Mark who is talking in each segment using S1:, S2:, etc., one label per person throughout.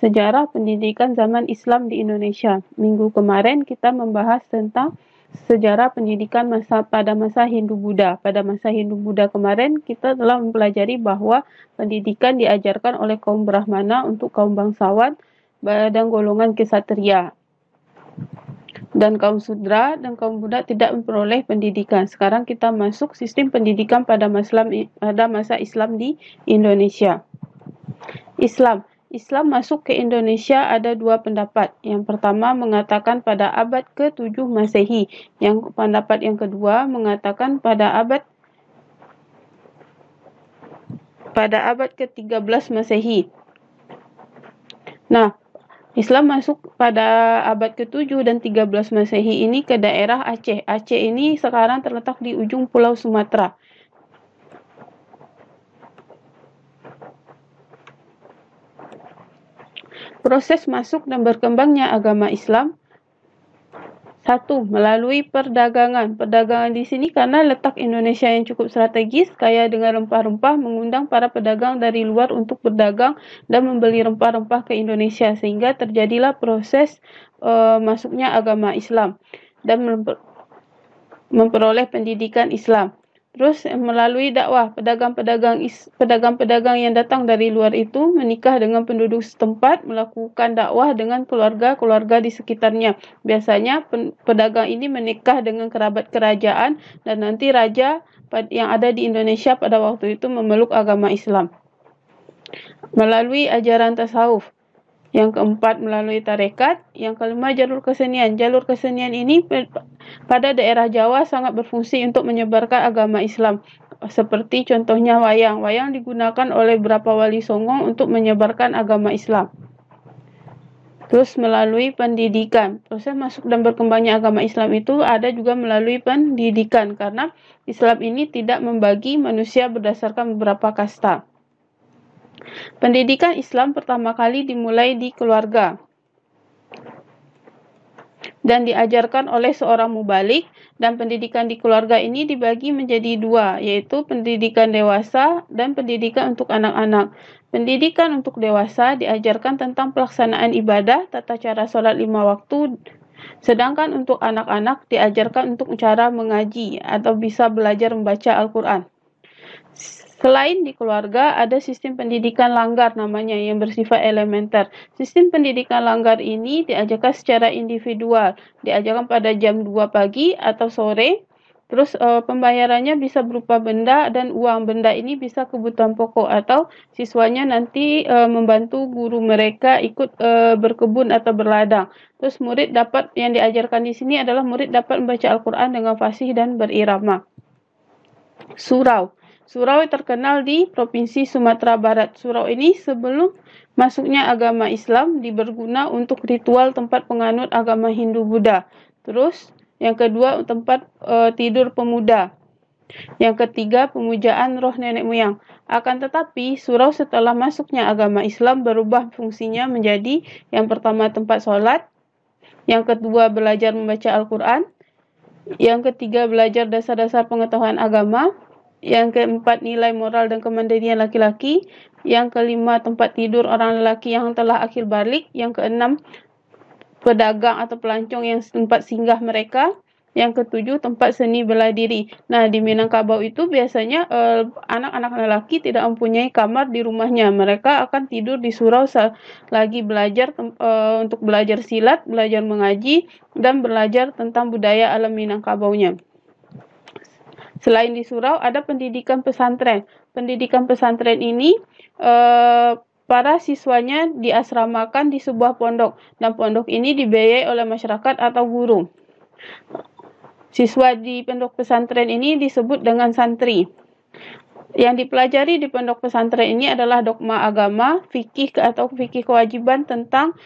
S1: Sejarah pendidikan zaman Islam di Indonesia. Minggu kemarin kita membahas tentang sejarah pendidikan pada masa Hindu-Buddha. Pada masa Hindu-Buddha kemarin kita telah mempelajari bahwa pendidikan diajarkan oleh kaum Brahmana untuk kaum bangsawan dan golongan kesatria. Dan kaum Sudra dan kaum Buddha tidak memperoleh pendidikan. Sekarang kita masuk sistem pendidikan pada masa Islam di Indonesia. Islam masuk ke Indonesia ada dua pendapat. Yang pertama mengatakan pada abad ke-7 Masehi. Yang pendapat yang kedua mengatakan pada abad ke-13 Masehi. Nah, Islam masuk pada abad ke-7 dan 13 Masehi ini ke daerah Aceh. Aceh ini sekarang terletak di ujung Pulau Sumatera. Proses masuk dan berkembangnya agama Islam. 1. Melalui perdagangan. Perdagangan di sini karena letak Indonesia yang cukup strategis, kaya dengan rempah-rempah, mengundang para pedagang dari luar untuk berdagang dan membeli rempah-rempah ke Indonesia, sehingga terjadilah proses masuknya agama Islam dan memperoleh pendidikan Islam. Terus melalui dakwah, pedagang-pedagang yang datang dari luar itu menikah dengan penduduk setempat, melakukan dakwah dengan keluarga-keluarga di sekitarnya. Biasanya pedagang ini menikah dengan kerabat kerajaan dan nanti raja yang ada di Indonesia pada waktu itu memeluk agama Islam. Melalui ajaran tasawuf. Yang keempat melalui tarekat, yang kelima jalur kesenian. Jalur kesenian ini pada daerah Jawa sangat berfungsi untuk menyebarkan agama Islam. Seperti contohnya wayang. Wayang digunakan oleh beberapa wali songo untuk menyebarkan agama Islam. Terus melalui pendidikan. Proses masuk dan berkembangnya agama Islam itu ada juga melalui pendidikan. Karena Islam ini tidak membagi manusia berdasarkan beberapa kasta. Pendidikan Islam pertama kali dimulai di keluarga dan diajarkan oleh seorang mubalik, dan pendidikan di keluarga ini dibagi menjadi dua, yaitu pendidikan dewasa dan pendidikan untuk anak-anak. Pendidikan untuk dewasa diajarkan tentang pelaksanaan ibadah, tata cara sholat 5 waktu, sedangkan untuk anak-anak diajarkan untuk cara mengaji atau bisa belajar membaca Al-Quran. Selain di keluarga, ada sistem pendidikan langgar namanya yang bersifat elementer. Sistem pendidikan langgar ini diajarkan secara individual, diajarkan pada jam 2 pagi atau sore. Terus pembayarannya bisa berupa benda dan uang. Benda ini bisa kebutuhan pokok atau siswanya nanti membantu guru mereka ikut berkebun atau berladang. Terus yang diajarkan di sini adalah murid dapat membaca Al-Quran dengan fasih dan berirama. Surau terkenal di Provinsi Sumatera Barat. Surau ini sebelum masuknya agama Islam berguna untuk ritual tempat penganut agama Hindu-Buddha. Terus yang kedua tempat tidur pemuda. Yang ketiga pemujaan roh nenek moyang. Akan tetapi surau setelah masuknya agama Islam berubah fungsinya menjadi yang pertama tempat sholat, yang kedua belajar membaca Al-Quran, yang ketiga belajar dasar-dasar pengetahuan agama, yang keempat nilai moral dan kemandirian laki-laki, yang kelima tempat tidur orang lelaki yang telah akil balik, yang keenam pedagang atau pelancong yang tempat singgah mereka, yang ketujuh tempat seni bela diri. Nah, di Minangkabau itu biasanya anak-anak lelaki tidak mempunyai kamar di rumahnya. Mereka akan tidur di surau lagi belajar untuk belajar silat, belajar mengaji, dan belajar tentang budaya alam Minangkabaunya. Selain di surau, ada pendidikan pesantren. Pendidikan pesantren ini, para siswanya diasramakan di sebuah pondok. Dan pondok ini dibiayai oleh masyarakat atau guru. Siswa di pondok pesantren ini disebut dengan santri. Yang dipelajari di pondok pesantren ini adalah dogma agama, fikih atau fikih kewajiban tentang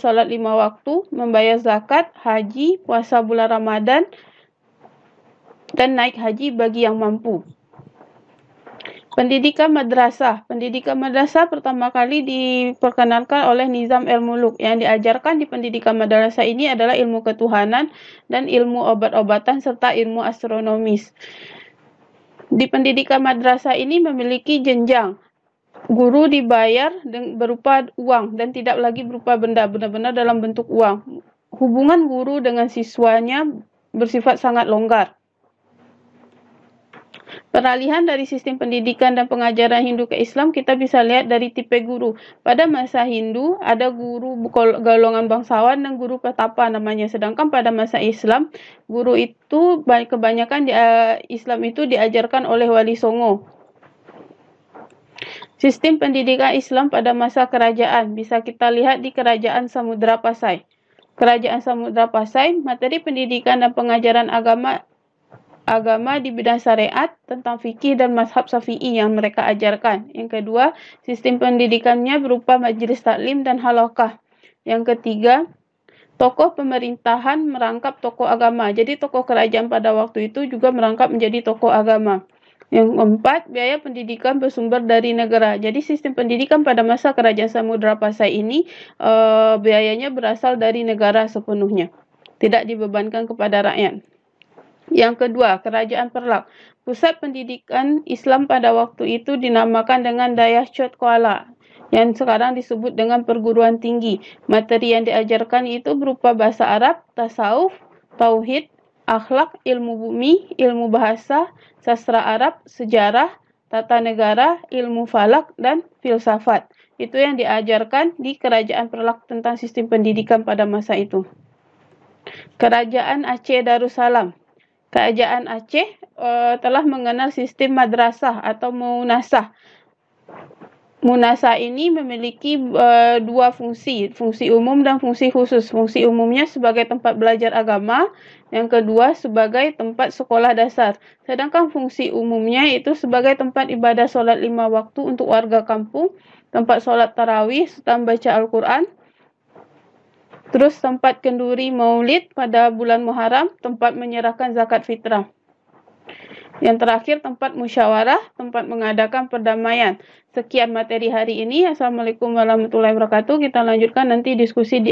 S1: sholat 5 waktu, membayar zakat, haji, puasa bulan Ramadan, dan naik haji bagi yang mampu. Pendidikan madrasah. Pendidikan madrasah pertama kali diperkenalkan oleh Nizam el-Muluk. Yang diajarkan di pendidikan madrasah ini adalah ilmu ketuhanan dan ilmu obat-obatan serta ilmu astronomis. Di pendidikan madrasah ini memiliki jenjang. Guru dibayar berupa uang dan tidak lagi berupa benda, benar-benar dalam bentuk uang. Hubungan guru dengan siswanya bersifat sangat longgar. Peralihan dari sistem pendidikan dan pengajaran Hindu ke Islam kita bisa lihat dari tipe guru. Pada masa Hindu ada guru golongan bangsawan dan guru petapa namanya. Sedangkan pada masa Islam, guru itu kebanyakan Islam itu diajarkan oleh wali songo. Sistem pendidikan Islam pada masa kerajaan bisa kita lihat di Kerajaan Samudra Pasai. Kerajaan Samudra Pasai, materi pendidikan dan pengajaran agama di bidang syariat tentang fikih dan mazhab Syafi'i yang mereka ajarkan. Yang kedua, sistem pendidikannya berupa majlis taklim dan halaqah. Yang ketiga, tokoh pemerintahan merangkap tokoh agama. Jadi tokoh kerajaan pada waktu itu juga merangkap menjadi tokoh agama. Yang keempat, biaya pendidikan bersumber dari negara. Jadi sistem pendidikan pada masa Kerajaan Samudra Pasai ini biayanya berasal dari negara sepenuhnya. Tidak dibebankan kepada rakyat. Yang kedua, Kerajaan Perlak. Pusat pendidikan Islam pada waktu itu dinamakan dengan Dayahchot Kuala, yang sekarang disebut dengan perguruan tinggi. Materi yang diajarkan itu berupa bahasa Arab, tasawuf, tauhid, akhlak, ilmu bumi, ilmu bahasa, sastra Arab, sejarah, tata negara, ilmu falak, dan filsafat. Itu yang diajarkan di Kerajaan Perlak tentang sistem pendidikan pada masa itu. Kerajaan Aceh Darussalam. Kerajaan Aceh telah mengenal sistem madrasah atau munasah. Munasah ini memiliki dua fungsi umum dan fungsi khusus. Fungsi umumnya sebagai tempat belajar agama, yang kedua sebagai tempat sekolah dasar. Sedangkan fungsi umumnya itu sebagai tempat ibadah solat 5 waktu untuk warga kampung, tempat solat tarawih serta membaca Al-Quran, terus tempat kenduri maulid pada bulan Muharram, tempat menyerahkan zakat fitrah. Yang terakhir, tempat musyawarah, tempat mengadakan perdamaian. Sekian materi hari ini. Assalamualaikum warahmatullahi wabarakatuh. Kita lanjutkan nanti diskusi di